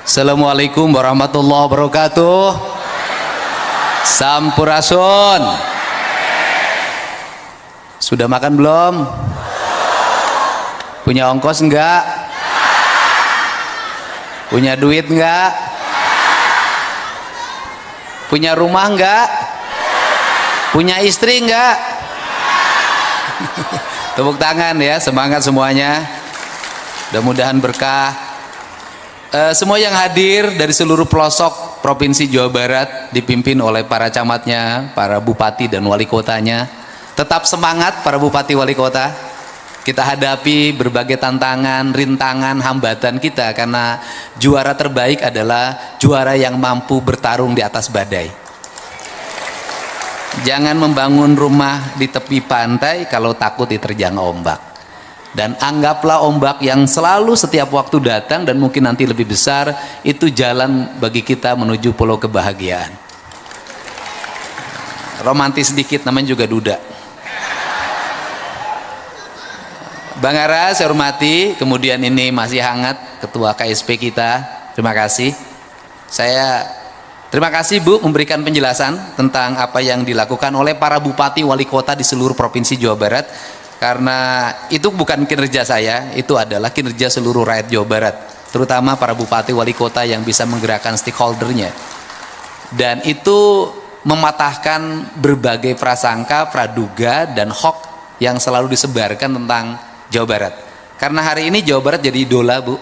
Assalamualaikum warahmatullahi wabarakatuh. Sampurasun. Sudah makan belum? Punya ongkos enggak? Punya duit enggak? Punya rumah enggak? Punya istri enggak? Tepuk tangan ya, semangat semuanya. Mudah-mudahan berkah. Semua yang hadir dari seluruh pelosok Provinsi Jawa Barat dipimpin oleh para camatnya, para bupati dan wali kotanya. Tetap semangat para bupati wali kota. Kita hadapi berbagai tantangan, rintangan, hambatan kita, karena juara terbaik adalah juara yang mampu bertarung di atas badai. Jangan membangun rumah di tepi pantai kalau takut diterjang ombak. Dan anggaplah ombak yang selalu setiap waktu datang dan mungkin nanti lebih besar, itu jalan bagi kita menuju pulau kebahagiaan. Romantis sedikit, namanya juga duda. Bang Ara saya hormati, kemudian ini masih hangat Ketua KSP kita, terima kasih. Terima kasih Bu memberikan penjelasan tentang apa yang dilakukan oleh para bupati wali kota di seluruh Provinsi Jawa Barat. Karena itu bukan kinerja saya, itu adalah kinerja seluruh rakyat Jawa Barat, terutama para bupati wali kota yang bisa menggerakkan stakeholdernya, dan itu mematahkan berbagai prasangka, praduga dan hoax yang selalu disebarkan tentang Jawa Barat. Karena hari ini Jawa Barat jadi idola Bu,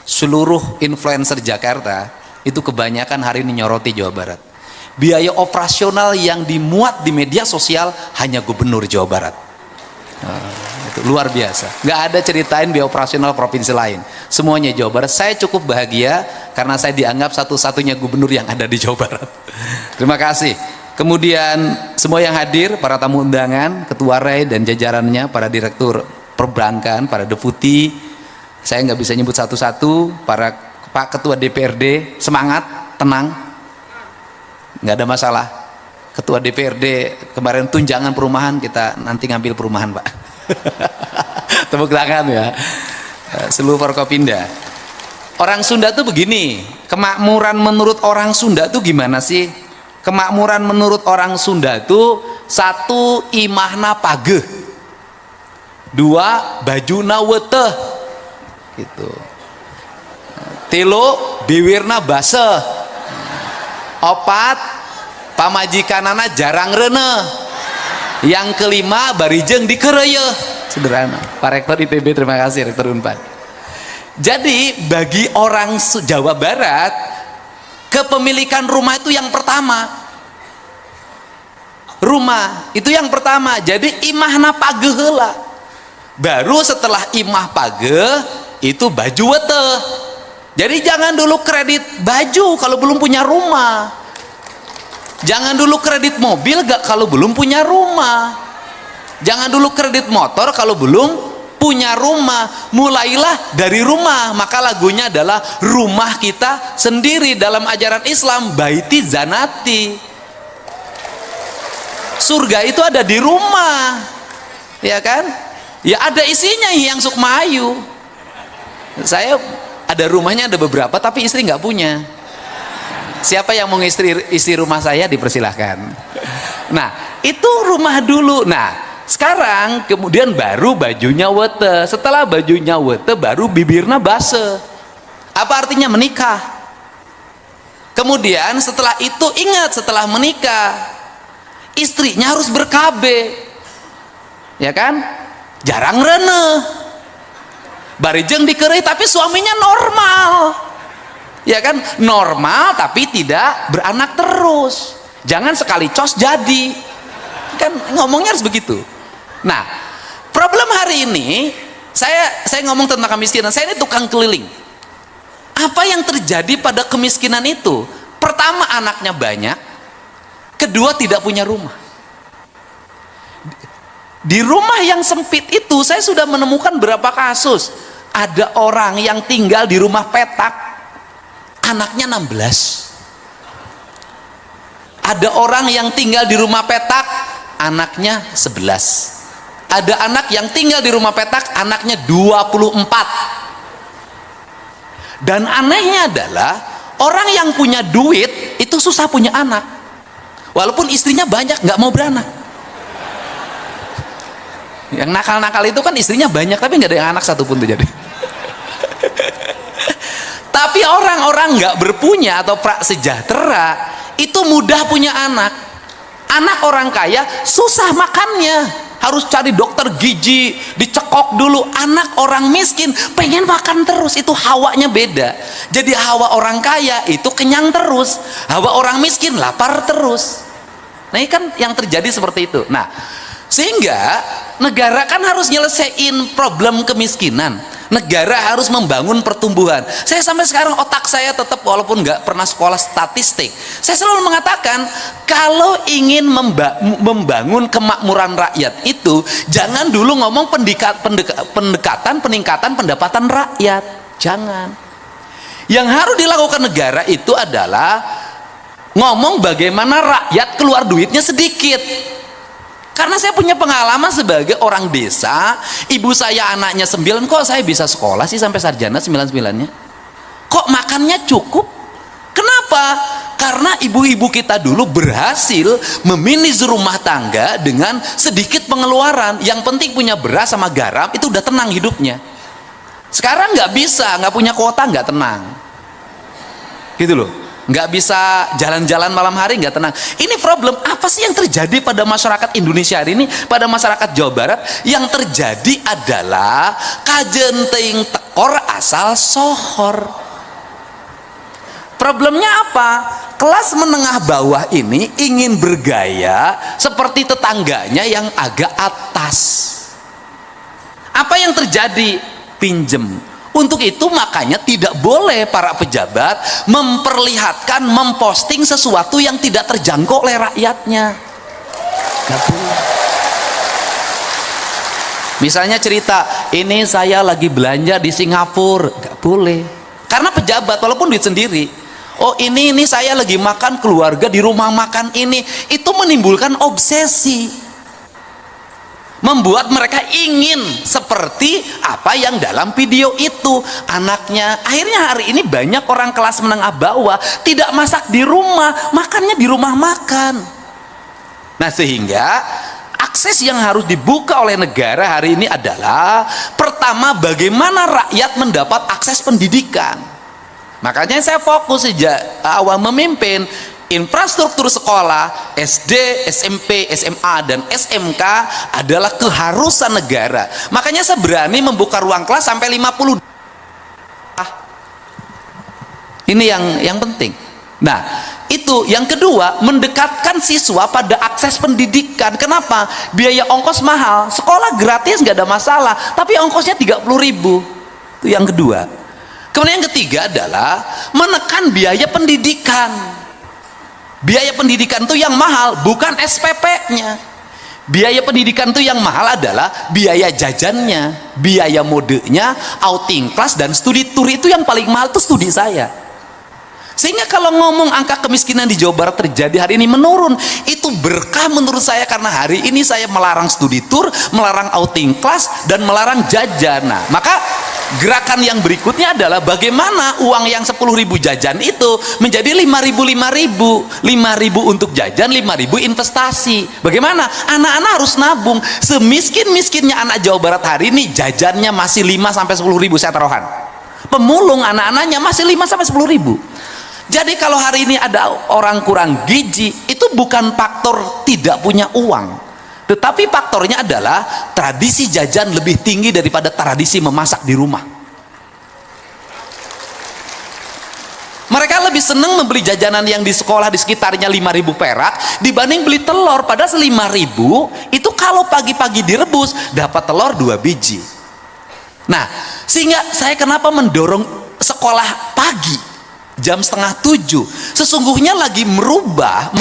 seluruh influencer Jakarta itu kebanyakan hari ini nyoroti Jawa Barat. Biaya operasional yang dimuat di media sosial hanya gubernur Jawa Barat. Itu luar biasa, nggak ada ceritain biaya operasional provinsi lain, semuanya Jawa Barat. Saya cukup bahagia karena saya dianggap satu-satunya gubernur yang ada di Jawa Barat. Terima kasih. Kemudian semua yang hadir, para tamu undangan, Ketua RAI dan jajarannya, para direktur perbankan, para deputi, saya nggak bisa nyebut satu-satu, para Pak Ketua DPRD, semangat, tenang, nggak ada masalah. Ketua DPRD kemarin tunjangan perumahan, kita nanti ngambil perumahan Pak. Tepuk tangan ya. Seluruh Forkopimda. Orang Sunda tuh begini, kemakmuran menurut orang Sunda tuh gimana sih? Kemakmuran menurut orang Sunda tuh, satu, imahna pageh, dua, bajuna weteh, gitu. Tilu, biwirna baseh, opat, pamajikanana jarang rene, yang kelima barijeng dikereye. Sederhana. Pak Rektor ITB, terima kasih Rektor Unpad. Jadi bagi orang Jawa Barat, kepemilikan rumah itu yang pertama. Rumah itu yang pertama. Jadi imahna pageh heula. Baru setelah imah pageh itu baju weteh. Jadi jangan dulu kredit baju kalau belum punya rumah. Jangan dulu kredit mobil gak kalau belum punya rumah. Jangan dulu kredit motor kalau belum punya rumah. Mulailah dari rumah. Maka lagunya adalah rumah kita sendiri. Dalam ajaran Islam, baiti zanati, surga itu ada di rumah, ya kan? Ya ada isinya yang Sukmayu. Saya ada rumahnya, ada beberapa, tapi istri nggak punya. Siapa yang mau isi rumah saya, dipersilahkan. Nah itu rumah dulu. Nah sekarang kemudian baru bajunya wete. Setelah bajunya wete baru bibirna base. Apa artinya menikah? Kemudian setelah itu ingat, setelah menikah istrinya harus berkabe, ya kan? Jarang rene, barijeng dikerei, tapi suaminya normal, ya kan? Normal tapi tidak beranak terus. Jangan sekali cos jadi, kan ngomongnya harus begitu. Nah problem hari ini, saya ngomong tentang kemiskinan. Saya ini tukang keliling. Apa yang terjadi pada kemiskinan itu? Pertama, anaknya banyak. Kedua, tidak punya rumah. Di rumah yang sempit itu saya sudah menemukan berapa kasus. Ada orang yang tinggal di rumah petak, anaknya 16. Ada orang yang tinggal di rumah petak, anaknya 11. Ada anak yang tinggal di rumah petak, anaknya 24. Dan anehnya adalah orang yang punya duit itu susah punya anak, walaupun istrinya banyak nggak mau beranak. Yang nakal-nakal itu kan istrinya banyak tapi nggak ada yang anak satupun tuh jadi. Tapi orang-orang nggak berpunya atau prasejahtera itu mudah punya anak. Anak orang kaya susah makannya, harus cari dokter gizi, dicekok dulu. Anak orang miskin pengen makan terus, itu hawanya beda. Jadi hawa orang kaya itu kenyang terus, hawa orang miskin lapar terus. Nah ini kan yang terjadi seperti itu. Nah sehingga negara kan harus nyelesain problem kemiskinan, negara harus membangun pertumbuhan. Saya sampai sekarang otak saya tetap, walaupun nggak pernah sekolah statistik, saya selalu mengatakan kalau ingin membangun kemakmuran rakyat itu jangan dulu ngomong pendekatan peningkatan pendapatan rakyat, jangan. Yang harus dilakukan negara itu adalah ngomong bagaimana rakyat keluar duitnya sedikit. Karena saya punya pengalaman sebagai orang desa, ibu saya anaknya 9, kok saya bisa sekolah sih sampai sarjana 9-9-nya? Kok makannya cukup? Kenapa? Karena ibu-ibu kita dulu berhasil memanage rumah tangga dengan sedikit pengeluaran. Yang penting punya beras sama garam, itu udah tenang hidupnya. Sekarang nggak bisa, nggak punya kuota nggak tenang. Gitu loh. Nggak bisa jalan-jalan malam hari, nggak tenang. Ini problem apa sih yang terjadi pada masyarakat Indonesia hari ini, pada masyarakat Jawa Barat? Yang terjadi adalah kajenting tekor asal sohor. Problemnya apa? Kelas menengah bawah ini ingin bergaya seperti tetangganya yang agak atas. Apa yang terjadi? Pinjem. Untuk itu makanya tidak boleh para pejabat memperlihatkan, memposting sesuatu yang tidak terjangkau oleh rakyatnya. Gak boleh. Misalnya cerita, ini saya lagi belanja di Singapura, gak boleh. Karena pejabat, walaupun duit sendiri. Oh ini saya lagi makan keluarga di rumah makan ini. Itu menimbulkan obsesi. Membuat mereka ingin seperti apa yang dalam video itu. Anaknya, akhirnya hari ini banyak orang kelas menengah bawah tidak masak di rumah, makannya di rumah makan. Nah sehingga akses yang harus dibuka oleh negara hari ini adalah, pertama bagaimana rakyat mendapat akses pendidikan. Makanya saya fokus sejak awal memimpin infrastruktur sekolah SD, SMP, SMA, dan SMK adalah keharusan negara. Makanya saya berani membuka ruang kelas sampai 50. Ini yang penting. Nah itu yang kedua, mendekatkan siswa pada akses pendidikan. Kenapa? Biaya ongkos mahal, sekolah gratis nggak ada masalah, tapi ongkosnya 30.000. Itu yang kedua. Kemudian yang ketiga adalah menekan biaya pendidikan. Biaya pendidikan itu yang mahal bukan SPP-nya. Biaya pendidikan itu yang mahal adalah biaya jajannya, biaya modenya, outing kelas, dan studi tour. Itu yang paling mahal tuh studi saya. Sehingga kalau ngomong angka kemiskinan di Jawa Barat terjadi hari ini menurun, itu berkah menurut saya, karena hari ini saya melarang studi tour, melarang outing kelas, dan melarang jajan. Nah, maka gerakan yang berikutnya adalah bagaimana uang yang 10.000 jajan itu menjadi 5.000 untuk jajan, 5.000 investasi. Bagaimana? Anak-anak harus nabung. Semiskin-miskinnya anak Jawa Barat hari ini jajannya masih 5-10.000, saya taruhan. Pemulung anak-anaknya masih 5-10.000. Jadi kalau hari ini ada orang kurang gizi, itu bukan faktor tidak punya uang, tetapi faktornya adalah tradisi jajan lebih tinggi daripada tradisi memasak di rumah. Mereka lebih senang membeli jajanan yang di sekolah di sekitarnya 5.000 perak dibanding beli telur. Padahal 5.000 itu kalau pagi-pagi direbus dapat telur 2 biji. Nah sehingga saya kenapa mendorong sekolah pagi jam 6:30, sesungguhnya lagi merubah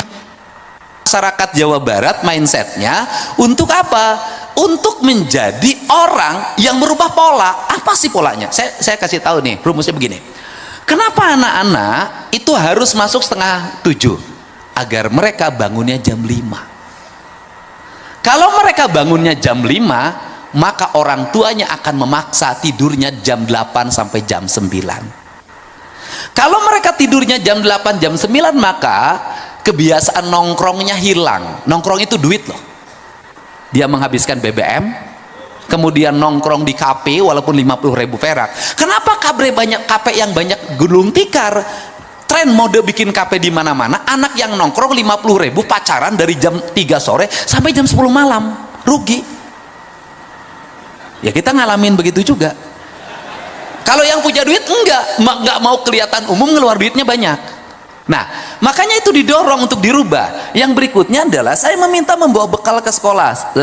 masyarakat Jawa Barat mindsetnya. Untuk apa? Untuk menjadi orang yang merubah pola. Apa sih polanya? Saya kasih tahu nih, rumusnya begini. Kenapa anak-anak itu harus masuk 6:30? Agar mereka bangunnya jam 5. Kalau mereka bangunnya jam 5, maka orang tuanya akan memaksa tidurnya jam 8 sampai jam 9. Kalau mereka tidurnya jam 8, jam 9, maka kebiasaan nongkrongnya hilang. Nongkrong itu duit loh. Dia menghabiskan BBM, kemudian nongkrong di kafe walaupun 50.000 perak. Kenapa kafe yang banyak gulung tikar? Tren mode bikin kafe di mana-mana, anak yang nongkrong 50.000 pacaran dari jam 3 sore sampai jam 10 malam. Rugi. Ya kita ngalamin begitu juga. Kalau yang punya duit nggak mau kelihatan umum, ngeluar duitnya banyak. Nah, makanya itu didorong untuk dirubah. Yang berikutnya adalah saya meminta membawa bekal ke sekolah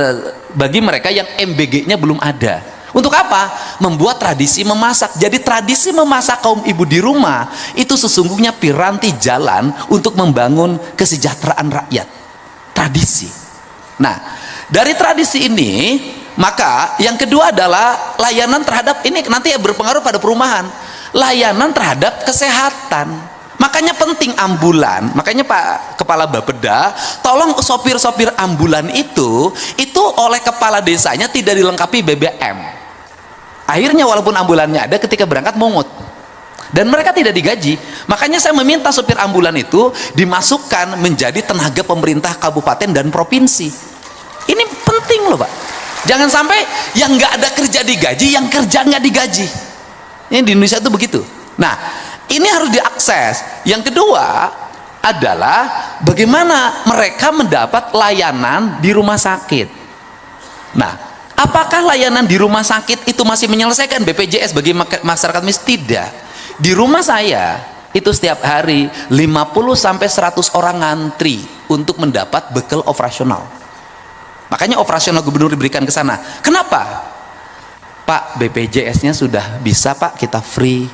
bagi mereka yang MBG-nya belum ada. Untuk apa? Membuat tradisi memasak. Jadi tradisi memasak kaum ibu di rumah itu sesungguhnya piranti jalan untuk membangun kesejahteraan rakyat. Tradisi. Nah, dari tradisi ini, maka yang kedua adalah layanan terhadap ini nanti berpengaruh pada perumahan. Layanan terhadap kesehatan. Makanya penting ambulan. Makanya Pak Kepala Bapeda, tolong sopir-sopir ambulan itu oleh kepala desanya tidak dilengkapi BBM. Akhirnya walaupun ambulannya ada, ketika berangkat mungut. Dan mereka tidak digaji. Makanya saya meminta sopir ambulan itu dimasukkan menjadi tenaga pemerintah kabupaten dan provinsi. Ini penting loh Pak. Jangan sampai yang nggak ada kerja digaji, yang kerja nggak digaji. Ini di Indonesia itu begitu. Nah, ini harus diakses. Yang kedua adalah bagaimana mereka mendapat layanan di rumah sakit. Nah, apakah layanan di rumah sakit itu masih menyelesaikan BPJS bagi masyarakat miskin? Tidak. Di rumah saya itu setiap hari 50 sampai 100 orang ngantri untuk mendapat bekal operasional. Makanya operasional gubernur diberikan ke sana. Kenapa? Pak, BPJS-nya sudah bisa Pak, kita free.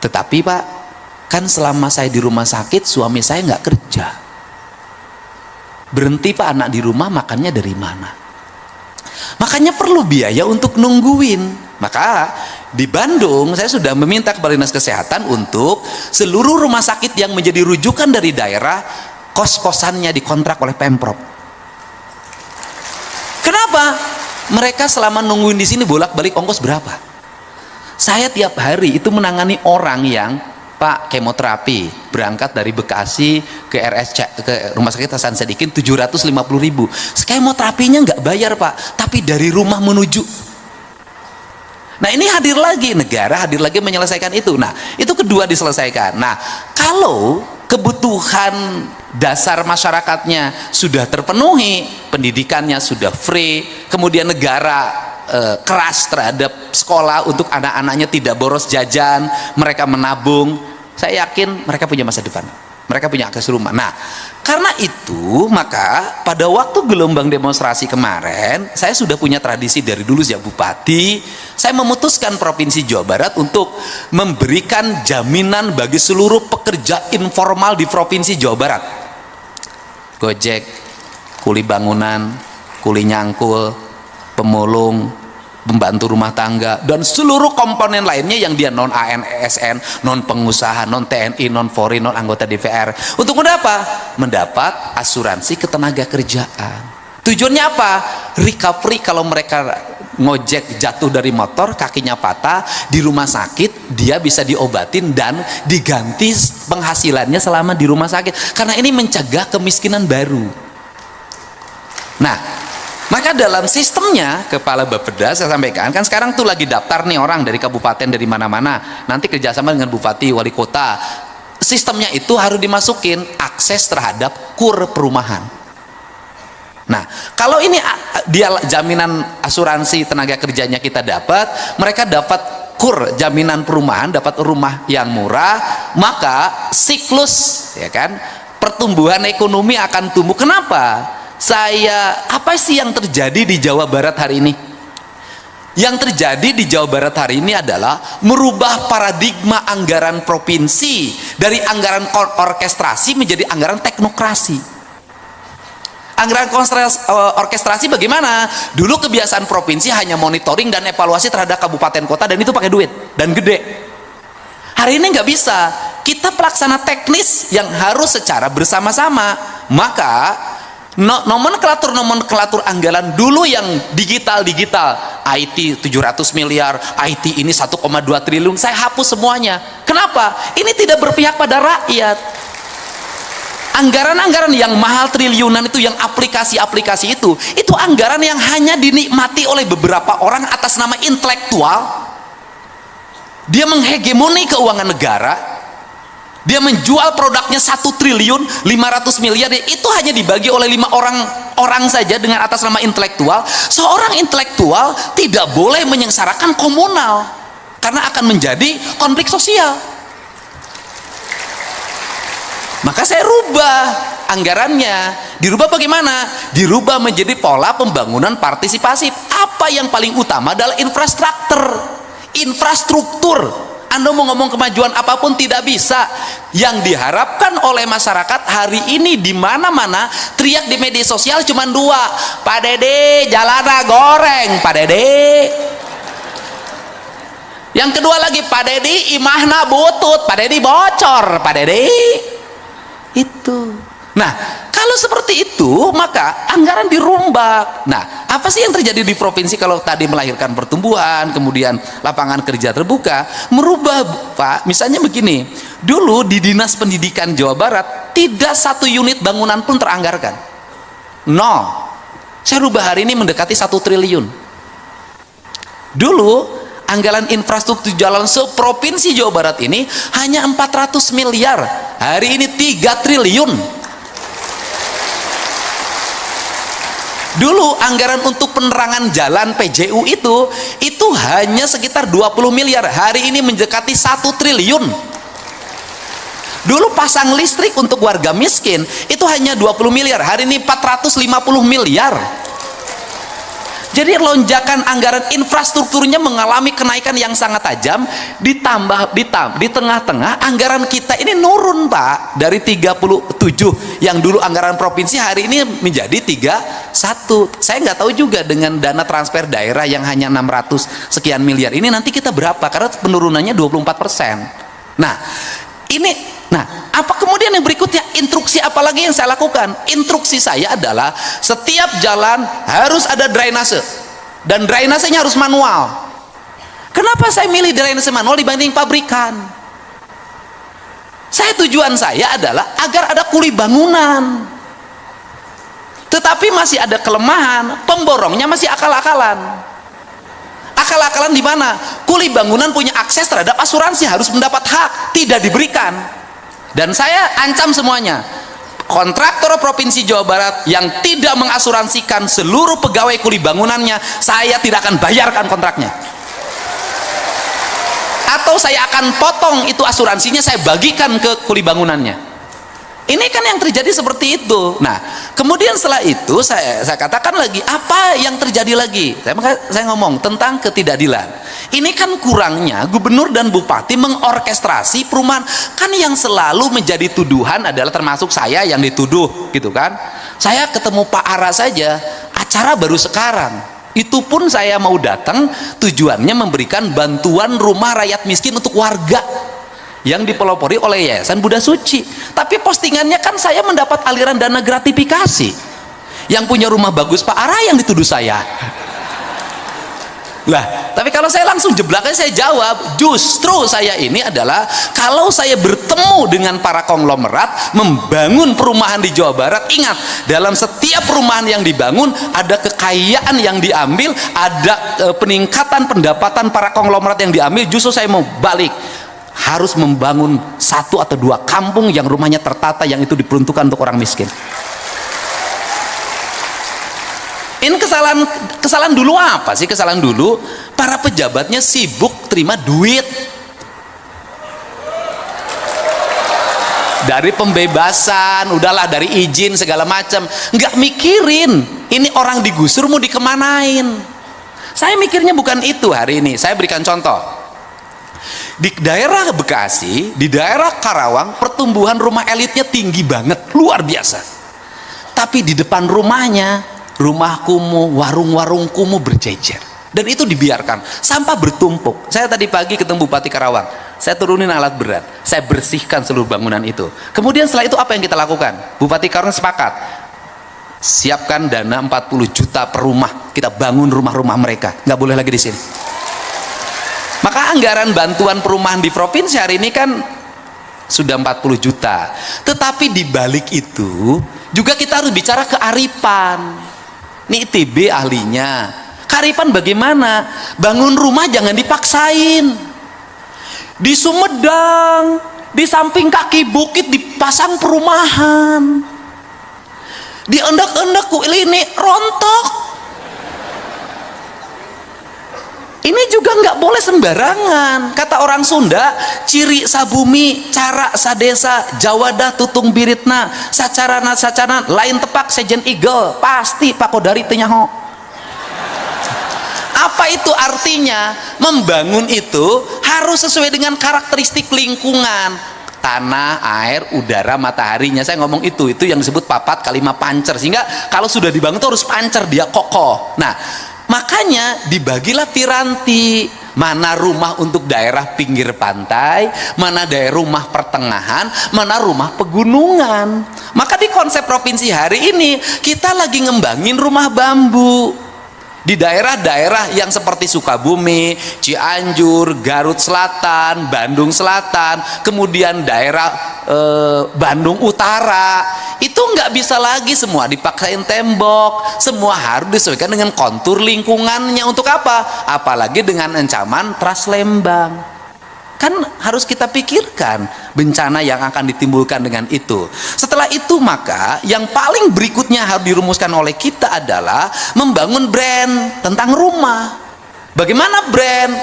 Tetapi Pak, kan selama saya di rumah sakit, suami saya nggak kerja. Berhenti Pak, anak di rumah makannya dari mana? Makanya perlu biaya untuk nungguin. Maka di Bandung saya sudah meminta kepada Dinas Kesehatan untuk seluruh rumah sakit yang menjadi rujukan dari daerah, kos-kosannya dikontrak oleh Pemprov. Kenapa? Mereka selama nungguin di sini bolak-balik ongkos berapa? Saya tiap hari itu menangani orang yang Pak kemoterapi berangkat dari Bekasi ke Rumah Sakit Hasan Sadikin 750.000. Kemoterapinya nggak bayar Pak, tapi dari rumah menuju. Nah ini hadir lagi negara, hadir lagi menyelesaikan itu. Nah itu kedua diselesaikan. Nah kalau kebutuhan dasar masyarakatnya sudah terpenuhi, pendidikannya sudah free, kemudian negara keras terhadap sekolah untuk anak-anaknya tidak boros jajan, mereka menabung, saya yakin mereka punya masa depan, mereka punya akses rumah. Nah karena itu maka pada waktu gelombang demonstrasi kemarin saya sudah punya tradisi dari dulu sejak bupati, saya memutuskan Provinsi Jawa Barat untuk memberikan jaminan bagi seluruh pekerja informal di Provinsi Jawa Barat. Gojek, kuli bangunan, kuli nyangkul, pemulung, pembantu rumah tangga, dan seluruh komponen lainnya yang dia non ASN, non pengusaha, non TNI, non Polri, non anggota DPR. Untuk apa? Mendapat asuransi ketenaga kerjaan. Tujuannya apa? Recovery kalau mereka ngojek jatuh dari motor, kakinya patah, di rumah sakit dia bisa diobatin dan diganti penghasilannya selama di rumah sakit, karena ini mencegah kemiskinan baru. Nah maka dalam sistemnya Kepala Bapeda saya sampaikan, kan sekarang tuh lagi daftar nih orang dari kabupaten dari mana-mana, nanti kerjasama dengan bupati wali kota, sistemnya itu harus dimasukin akses terhadap kur perumahan. Nah kalau ini dia jaminan asuransi tenaga kerjanya kita dapat, mereka dapat kur jaminan perumahan, dapat rumah yang murah, maka siklus ya kan pertumbuhan ekonomi akan tumbuh. Kenapa? Apa sih yang terjadi di Jawa Barat hari ini? Yang terjadi di Jawa Barat hari ini adalah merubah paradigma anggaran provinsi dari anggaran orkestrasi menjadi anggaran teknokrasi. Anggaran orkestrasi bagaimana? Dulu kebiasaan provinsi hanya monitoring dan evaluasi terhadap kabupaten kota, dan itu pakai duit dan gede. Hari ini nggak bisa, kita pelaksana teknis yang harus secara bersama-sama. Maka nomenklatur anggaran dulu yang digital IT 700 miliar, IT ini 1,2 triliun, saya hapus semuanya. Kenapa? Ini tidak berpihak pada rakyat. Anggaran-anggaran yang mahal triliunan itu, yang aplikasi-aplikasi itu anggaran yang hanya dinikmati oleh beberapa orang atas nama intelektual. Dia menghegemoni keuangan negara, dia menjual produknya 1.500.000.000.000, itu hanya dibagi oleh 5 orang saja dengan atas nama intelektual. Seorang intelektual tidak boleh menyengsarakan komunal karena akan menjadi konflik sosial. Maka saya rubah anggarannya. Dirubah bagaimana? Dirubah menjadi pola pembangunan partisipasif. Apa yang paling utama adalah infrastruktur. Anda mau ngomong kemajuan apapun tidak bisa. Yang diharapkan oleh masyarakat hari ini di mana-mana teriak di media sosial cuma 2. Pak Dede jalana goreng, Pak Dede. Yang kedua lagi, Pak Dede imahna butut, Pak Dede bocor, Pak Dede. Itu. Nah, kalau seperti itu maka anggaran dirombak. Nah, apa sih yang terjadi di provinsi kalau tadi melahirkan pertumbuhan, kemudian lapangan kerja terbuka, merubah, Pak. Misalnya begini, dulu di Dinas Pendidikan Jawa Barat tidak 1 unit bangunan pun teranggarkan. 0. Saya rubah hari ini mendekati 1 triliun. Dulu anggaran infrastruktur jalan seprovinsi Jawa Barat ini hanya 400 miliar. Hari ini 3 triliun. Dulu anggaran untuk penerangan jalan PJU itu hanya sekitar 20 miliar. Hari ini mendekati 1 triliun. Dulu pasang listrik untuk warga miskin itu hanya 20 miliar. Hari ini 450 miliar. Jadi lonjakan anggaran infrastrukturnya mengalami kenaikan yang sangat tajam, ditambah di tengah-tengah anggaran kita ini nurun, Pak, dari 37 yang dulu anggaran provinsi hari ini menjadi 31. Saya nggak tahu juga dengan dana transfer daerah yang hanya 600 sekian miliar ini nanti kita berapa, karena penurunannya 24%. Nah, apa kemudian yang berikutnya? Instruksi apa lagi yang saya lakukan? Instruksi saya adalah setiap jalan harus ada drainase, dan drainasenya harus manual. Kenapa saya milih drainase manual dibanding pabrikan? Tujuan saya adalah agar ada kuli bangunan. Tetapi masih ada kelemahan, pemborongnya masih akal-akalan. Akal-akalan di mana? Kuli bangunan punya akses terhadap asuransi, harus mendapat hak, tidak diberikan. Dan saya ancam semuanya, kontraktor Provinsi Jawa Barat yang tidak mengasuransikan seluruh pegawai kuli bangunannya, saya tidak akan bayarkan kontraknya. Atau saya akan potong itu asuransinya, saya bagikan ke kuli bangunannya. Ini kan yang terjadi seperti itu. Nah, kemudian setelah itu saya katakan lagi, apa yang terjadi lagi? Saya ngomong tentang ketidakadilan. Ini kan kurangnya gubernur dan bupati mengorkestrasi perumahan. Kan yang selalu menjadi tuduhan adalah termasuk saya yang dituduh, gitu kan? Saya ketemu Pak Ara saja, acara baru sekarang. Itu pun saya mau datang tujuannya memberikan bantuan rumah rakyat miskin untuk warga yang dipelopori oleh Yayasan Buddha Suci. Tapi postingannya kan saya mendapat aliran dana gratifikasi. Yang punya rumah bagus Pak Ara yang dituduh saya. Lah, tapi kalau saya langsung jeblaknya saya jawab, justru saya ini adalah kalau saya bertemu dengan para konglomerat membangun perumahan di Jawa Barat, ingat, dalam setiap perumahan yang dibangun ada kekayaan yang diambil, ada peningkatan pendapatan para konglomerat yang diambil. Justru saya mau balik, harus membangun 1 atau 2 kampung yang rumahnya tertata, yang itu diperuntukkan untuk orang miskin. Ini kesalahan dulu apa sih? Kesalahan dulu para pejabatnya sibuk terima duit dari pembebasan, udahlah, dari izin segala macam, nggak mikirin ini orang digusur mau dikemanain. Saya mikirnya bukan itu. Hari ini saya berikan contoh. Di daerah Bekasi, di daerah Karawang, pertumbuhan rumah elitnya tinggi banget, luar biasa. Tapi di depan rumahnya, rumah kumuh, warung-warung kumuh berjejer, dan itu dibiarkan, sampah bertumpuk. Saya tadi pagi ketemu Bupati Karawang, saya turunin alat berat, saya bersihkan seluruh bangunan itu. Kemudian setelah itu apa yang kita lakukan? Bupati Karawang sepakat, siapkan dana 40 juta per rumah, kita bangun rumah-rumah mereka, nggak boleh lagi di sini. Maka anggaran bantuan perumahan di provinsi hari ini kan sudah 40 juta. Tetapi di balik itu juga kita harus bicara kearifan. Ini ITB ahlinya. Kearifan bagaimana? Bangun rumah jangan dipaksain. Di Sumedang, di samping kaki bukit dipasang perumahan. Di endak-endak ini rontok. Ini juga nggak boleh sembarangan. Kata orang Sunda, ciri sabumi, cara sadesa, jawadah tutung biritna, sacarana sacaran, lain tepak sejen igel, pasti pakodari tenyaho. Apa itu artinya? Membangun itu harus sesuai dengan karakteristik lingkungan, tanah, air, udara, mataharinya. Saya ngomong itu yang disebut papat kalima pancer, sehingga kalau sudah dibangun itu harus pancer, dia kokoh. Nah, makanya dibagilah piranti, mana rumah untuk daerah pinggir pantai, mana daerah rumah pertengahan, mana rumah pegunungan. Maka di konsep provinsi hari ini kita lagi ngembangin rumah bambu di daerah-daerah yang seperti Sukabumi, Cianjur, Garut Selatan, Bandung Selatan, kemudian daerah Bandung Utara. Itu nggak bisa lagi semua dipaksain tembok, semua harus disesuaikan dengan kontur lingkungannya. Untuk apa? Apalagi dengan ancaman Trans Lembang. Kan harus kita pikirkan bencana yang akan ditimbulkan dengan itu. Setelah itu maka yang paling berikutnya harus dirumuskan oleh kita adalah membangun brand tentang rumah. Bagaimana brand?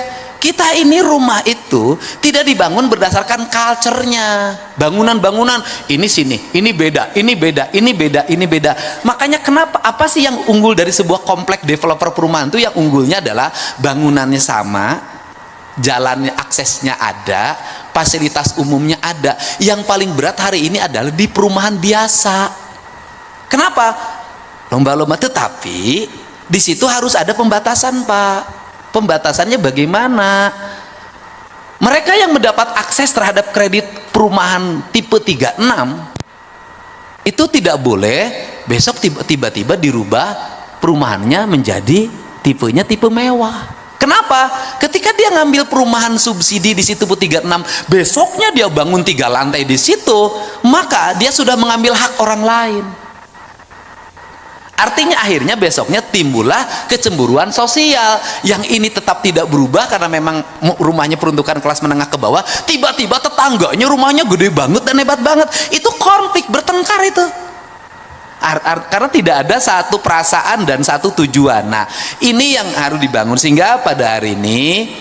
Kita ini rumah itu tidak dibangun berdasarkan culture-nya. Bangunan-bangunan ini sini, ini beda, ini beda, ini beda, ini beda. Makanya kenapa, apa sih yang unggul dari sebuah kompleks developer perumahan itu? Yang unggulnya adalah bangunannya sama, jalannya, aksesnya ada, fasilitas umumnya ada. Yang paling berat hari ini adalah di perumahan biasa. Kenapa? Lomba-lomba, tetapi di situ harus ada pembatasan, Pak. Pembatasannya bagaimana? Mereka yang mendapat akses terhadap kredit perumahan tipe 36 itu tidak boleh besok tiba-tiba dirubah perumahannya menjadi tipenya tipe mewah. Kenapa? Ketika dia ngambil perumahan subsidi di situ 36, besoknya dia bangun 3 lantai di situ, maka dia sudah mengambil hak orang lain. Artinya akhirnya besoknya timbullah kecemburuan sosial. Yang ini tetap tidak berubah karena memang rumahnya peruntukan kelas menengah ke bawah, tiba-tiba tetangganya rumahnya gede banget dan hebat banget. Itu konflik, bertengkar itu. Karena tidak ada satu perasaan dan satu tujuan. Nah, ini yang harus dibangun, sehingga pada hari ini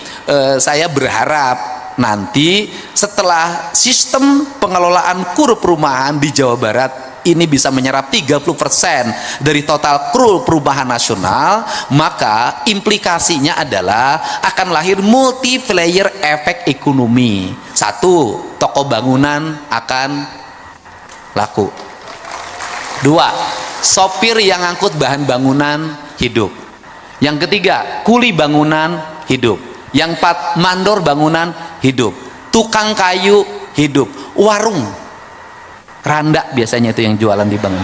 saya berharap nanti setelah sistem pengelolaan KUR perumahan di Jawa Barat ini bisa menyerap 30% dari total KUR perumahan nasional, maka implikasinya adalah akan lahir multiplier efek ekonomi. Satu, toko bangunan akan laku. Dua, sopir yang angkut bahan bangunan hidup. Yang ketiga, kuli bangunan hidup. Yang empat, mandor bangunan hidup. Tukang kayu hidup. Warung randa biasanya itu yang jualan di bank.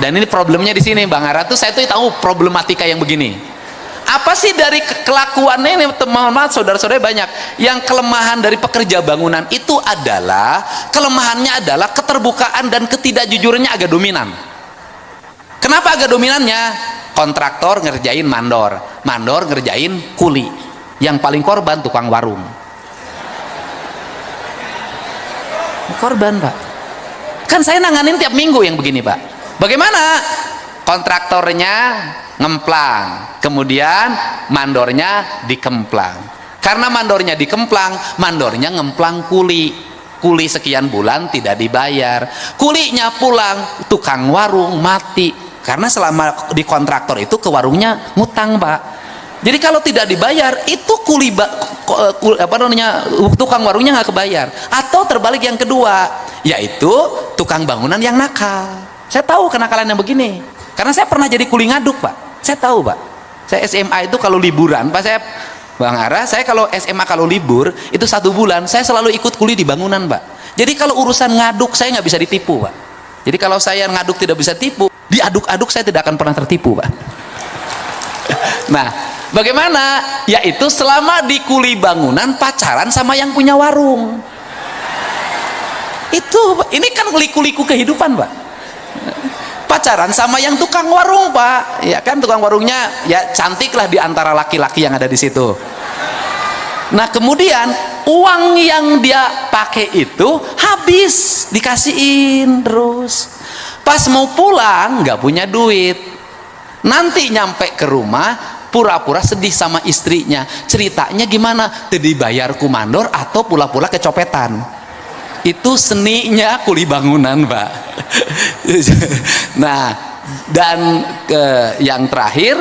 Dan ini problemnya di sini, Bang Ara tuh, saya tuh tahu problematika yang begini. Apa sih dari kelakuannya ini, teman-teman, saudara-saudara, banyak yang kelemahan dari pekerja bangunan itu adalah, kelemahannya adalah keterbukaan dan ketidakjujurannya agak dominan. Kenapa agak dominannya? Kontraktor ngerjain mandor, mandor ngerjain kuli, yang paling korban tukang warung. Korban, Pak. Kan saya nanganin tiap minggu yang begini, Pak. Bagaimana? Kontraktornya ngemplang, kemudian mandornya dikemplang. Karena mandornya dikemplang, mandornya ngemplang kuli. Kuli sekian bulan tidak dibayar. Kulinya pulang, tukang warung mati. Karena selama di kontraktor itu ke warungnya ngutang, Pak. Jadi kalau tidak dibayar itu tukang warungnya nggak kebayar. Atau terbalik yang kedua, yaitu tukang bangunan yang nakal. Saya tahu kenakalan yang begini karena saya pernah jadi kuli ngaduk, Pak. Saya tahu, Pak. Saya SMA itu kalau liburan, Pak, saya Bang Ara, saya kalau SMA kalau libur itu 1 bulan saya selalu ikut kuli di bangunan, Pak. Jadi kalau urusan ngaduk saya nggak bisa ditipu, Pak. Jadi kalau saya ngaduk tidak bisa tipu, diaduk-aduk saya tidak akan pernah tertipu, Pak. Nah, Bagaimana? Yaitu selama di kuli bangunan pacaran sama yang punya warung. Ini kan liku-liku kehidupan, Pak. Pacaran sama yang tukang warung, Pak. Ya kan, tukang warungnya ya cantik lah di antara laki-laki yang ada di situ. Nah, kemudian uang yang dia pakai itu habis, dikasihin terus. Pas mau pulang nggak punya duit. Nanti nyampe ke rumah pura-pura sedih sama istrinya. Ceritanya gimana? Tadi bayar kumandor atau pula-pula kecopetan. Itu seninya kuli bangunan, Pak. Nah, dan yang terakhir,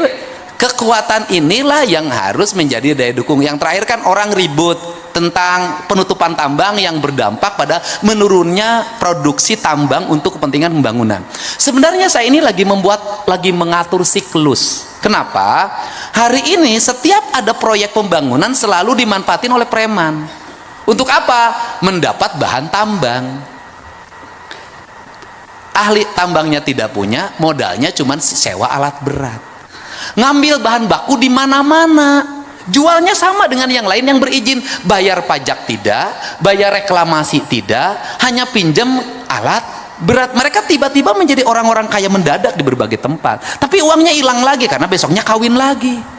kekuatan inilah yang harus menjadi daya dukung. Yang terakhir kan orang ribut tentang penutupan tambang yang berdampak pada menurunnya produksi tambang untuk kepentingan pembangunan. Sebenarnya saya ini lagi mengatur siklus. Kenapa? Hari ini setiap ada proyek pembangunan selalu dimanfaatin oleh preman. Untuk apa? Mendapat bahan tambang. Ahli tambangnya tidak punya, modalnya cuma sewa alat berat. Ngambil bahan baku di mana-mana. Jualnya sama dengan yang lain yang berizin. Bayar pajak tidak, bayar reklamasi tidak, hanya pinjam alat berat. Mereka tiba-tiba menjadi orang-orang kaya mendadak di berbagai tempat. Tapi uangnya hilang lagi karena besoknya kawin lagi.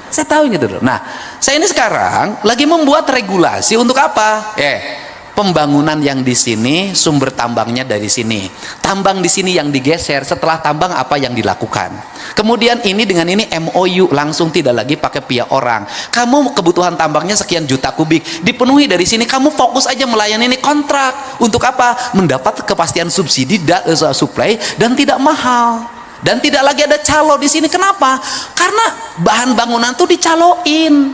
Saya tahu gitu. Nah, saya ini sekarang lagi membuat regulasi untuk apa? Pembangunan yang di sini, sumber tambangnya dari sini. Tambang di sini yang digeser, setelah tambang apa yang dilakukan. Kemudian ini dengan ini MOU, langsung tidak lagi pakai pihak orang. Kamu kebutuhan tambangnya sekian juta kubik, dipenuhi dari sini, kamu fokus aja melayani ini kontrak. Untuk apa? Mendapat kepastian subsidi supply dan tidak mahal. Dan tidak lagi ada calo di sini. Kenapa? Karena bahan bangunan tuh dicaloin.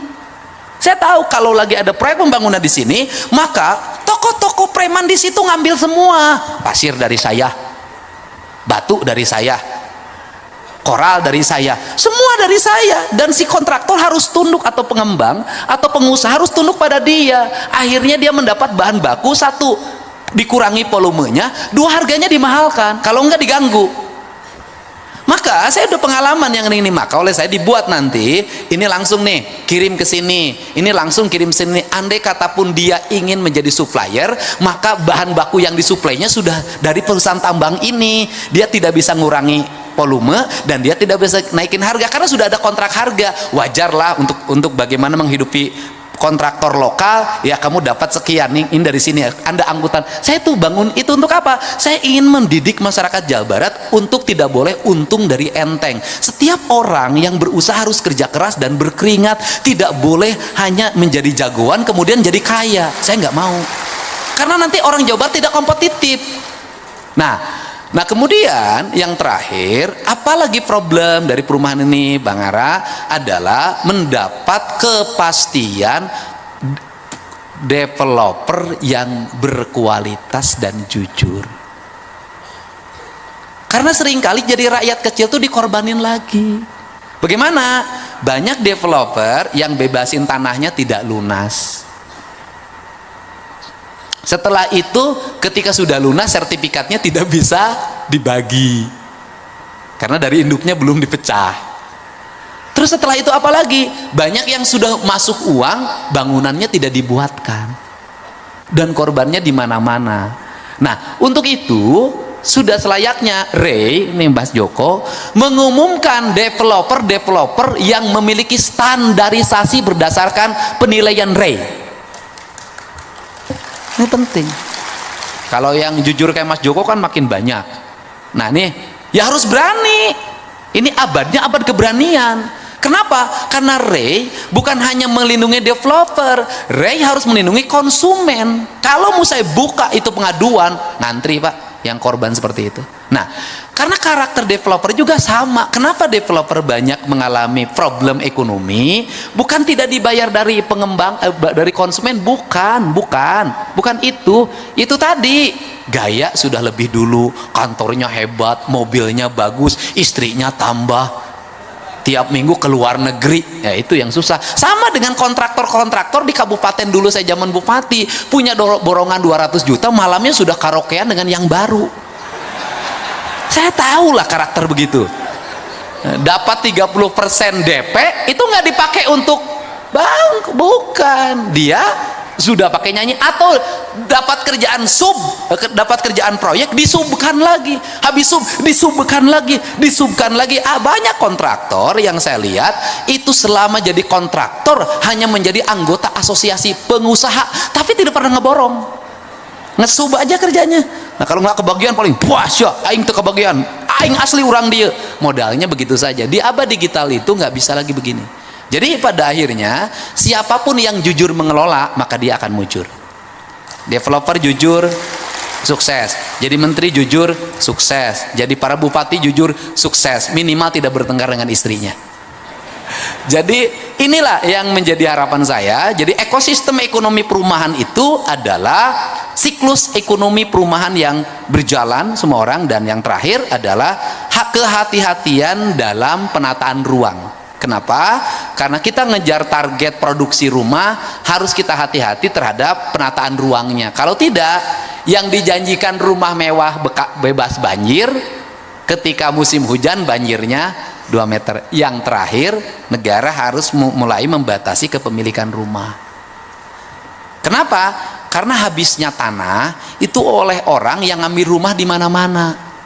Saya tahu kalau lagi ada proyek pembangunan di sini, maka toko-toko preman di situ ngambil semua. Pasir dari saya, batu dari saya, koral dari saya, semua dari saya. Dan si kontraktor harus tunduk, atau pengembang atau pengusaha harus tunduk pada dia. Akhirnya dia mendapat bahan baku, satu, dikurangi volumenya, dua, harganya dimahalkan. Kalau enggak diganggu. Maka saya udah pengalaman yang ini, maka oleh saya dibuat nanti ini langsung nih kirim ke sini, ini langsung kirim sini. Andai kata pun dia ingin menjadi supplier, maka bahan baku yang disuplainya sudah dari perusahaan tambang ini. Dia tidak bisa ngurangi volume dan dia tidak bisa naikin harga karena sudah ada kontrak harga. Wajarlah untuk bagaimana menghidupi kontraktor lokal, ya kamu dapat sekian nih, ini dari sini Anda angkutan. Saya tuh bangun itu untuk apa? Saya ingin mendidik masyarakat Jawa Barat untuk tidak boleh untung dari enteng. Setiap orang yang berusaha harus kerja keras dan berkeringat, tidak boleh hanya menjadi jagoan kemudian jadi kaya. Saya nggak mau, karena nanti orang Jawa Barat tidak kompetitif. Nah, kemudian yang terakhir, apalagi problem dari perumahan ini, Bang Ara, adalah mendapat kepastian developer yang berkualitas dan jujur. Karena seringkali jadi rakyat kecil tuh dikorbanin lagi. Bagaimana? Banyak developer yang bebasin tanahnya tidak lunas. Setelah itu ketika sudah lunas sertifikatnya tidak bisa dibagi karena dari induknya belum dipecah. Terus setelah itu apa lagi? Banyak yang sudah masuk uang, bangunannya tidak dibuatkan dan korbannya di mana-mana. Nah, untuk itu sudah selayaknya Ray, nih Mas Joko, mengumumkan developer yang memiliki standarisasi berdasarkan penilaian Ray. Ini penting. Kalau yang jujur kayak Mas Joko kan makin banyak. Nah nih, ya harus berani. Ini abadnya abad keberanian. Kenapa? Karena Ray bukan hanya melindungi developer, Ray harus melindungi konsumen. Kalau mau saya buka itu pengaduan, ngantri Pak yang korban seperti itu. Nah, karena karakter developer juga sama. Kenapa developer banyak mengalami problem ekonomi? Bukan tidak dibayar dari pengembang, dari konsumen, bukan itu. Itu tadi gaya sudah lebih dulu, kantornya hebat, mobilnya bagus, istrinya tambah, tiap minggu ke luar negeri. Ya itu yang susah. Sama dengan kontraktor di kabupaten dulu, saya zaman bupati, punya borongan 200 juta, malamnya sudah karaokean dengan yang baru. Saya tahulah karakter begitu. dapat 30% DP itu nggak dipakai untuk bank, bukan, dia sudah pakai nyanyi, atau dapat kerjaan dapat kerjaan proyek disubkan lagi, habis disubkan lagi, banyak kontraktor yang saya lihat itu selama jadi kontraktor hanya menjadi anggota asosiasi pengusaha tapi tidak pernah ngeborong, ngesub aja kerjanya. Nah kalau nggak kebagian paling puas ya, aing tuh kebagian, aing asli orang dia, modalnya begitu saja. Di abad digital itu nggak bisa lagi begini. Jadi pada akhirnya siapapun yang jujur mengelola maka dia akan mujur. Developer jujur, sukses. Jadi menteri jujur, sukses. Jadi para bupati jujur, sukses. Minimal tidak bertengkar dengan istrinya. Jadi inilah yang menjadi harapan saya. Jadi ekosistem ekonomi perumahan itu adalah siklus ekonomi perumahan yang berjalan semua orang, dan yang terakhir adalah kehati-hatian dalam penataan ruang. Kenapa? Karena kita ngejar target produksi rumah, harus kita hati-hati terhadap penataan ruangnya. Kalau tidak, yang dijanjikan rumah mewah bebas banjir, ketika musim hujan banjirnya 2 meter. Yang terakhir, negara harus mulai membatasi kepemilikan rumah. Kenapa? Karena habisnya tanah itu oleh orang yang ngambil rumah di mana-mana.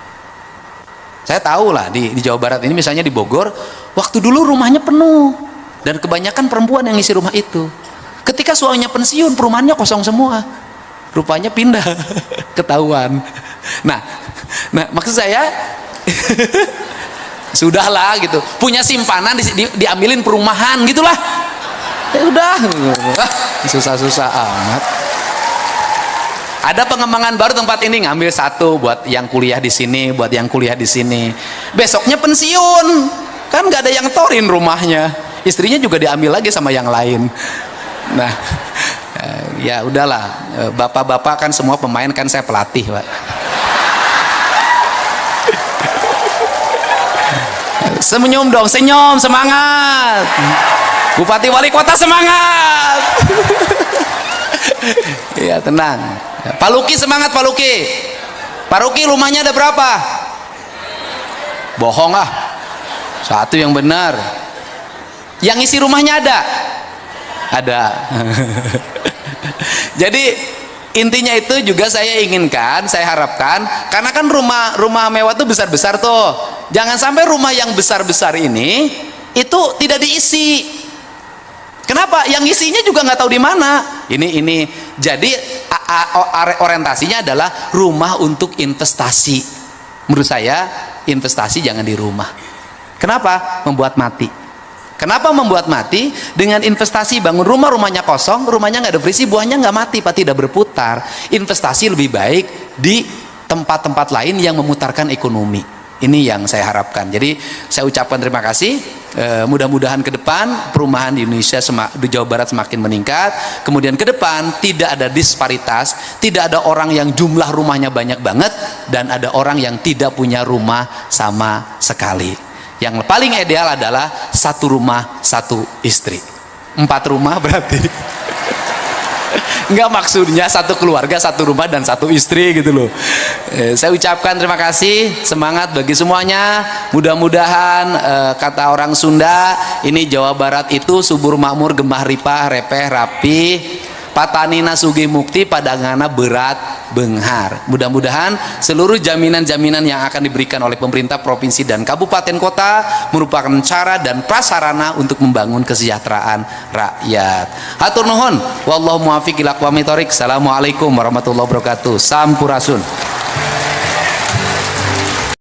Saya tahu lah di Jawa Barat ini, misalnya di Bogor, waktu dulu rumahnya penuh dan kebanyakan perempuan yang ngisi rumah itu. Ketika suaminya pensiun, perumahannya kosong semua. Rupanya pindah, ketahuan. Nah maksud saya sudahlah gitu. Punya simpanan diambilin perumahan gitulah. Ya udah, susah-susah amat. Ada pengembangan baru tempat ini, ngambil satu buat yang kuliah di sini, buat yang kuliah di sini. Besoknya pensiun, kan nggak ada yang torin rumahnya. Istrinya juga diambil lagi sama yang lain. Nah, ya udahlah. Bapak-bapak kan semua pemain, kan saya pelatih, Pak. Senyum dong, senyum, semangat. Bupati wali kota semangat. Ya tenang. Pak Luki semangat, Pak Luki. Pak Luki rumahnya ada berapa? Bohong ah. Satu yang benar. Yang isi rumahnya ada? Ada. Jadi intinya itu juga saya inginkan, saya harapkan, karena kan rumah mewah itu besar-besar tuh. Jangan sampai rumah yang besar-besar ini itu tidak diisi. Kenapa? Yang isinya juga nggak tahu di mana. Ini. Jadi orientasinya adalah rumah untuk investasi. Menurut saya investasi jangan di rumah. Kenapa? Membuat mati. Kenapa membuat mati? Dengan investasi bangun rumah, rumahnya kosong, rumahnya nggak ada berisi, buahnya nggak mati, Pak, tidak berputar. Investasi lebih baik di tempat-tempat lain yang memutarkan ekonomi. Ini yang saya harapkan. Jadi saya ucapkan terima kasih. Mudah-mudahan ke depan perumahan di Indonesia, di Jawa Barat semakin meningkat. Kemudian ke depan tidak ada disparitas, tidak ada orang yang jumlah rumahnya banyak banget, dan ada orang yang tidak punya rumah sama sekali. Yang paling ideal adalah satu rumah satu istri. 4 rumah berarti. Enggak, maksudnya satu keluarga, satu rumah, dan satu istri gitu loh. Saya ucapkan terima kasih, semangat bagi semuanya. Mudah-mudahan kata orang Sunda, ini Jawa Barat itu subur makmur, gemah ripah, repeh rapi, patanina sugih mukti, padangana berat benghar. Mudah-mudahan seluruh jaminan-jaminan yang akan diberikan oleh pemerintah provinsi dan kabupaten kota merupakan cara dan prasarana untuk membangun kesejahteraan rakyat. Hatur nuhun, wallahu muwaffiq ila aqwamit thoriq. Assalamualaikum warahmatullahi wabarakatuh. Sampurasun.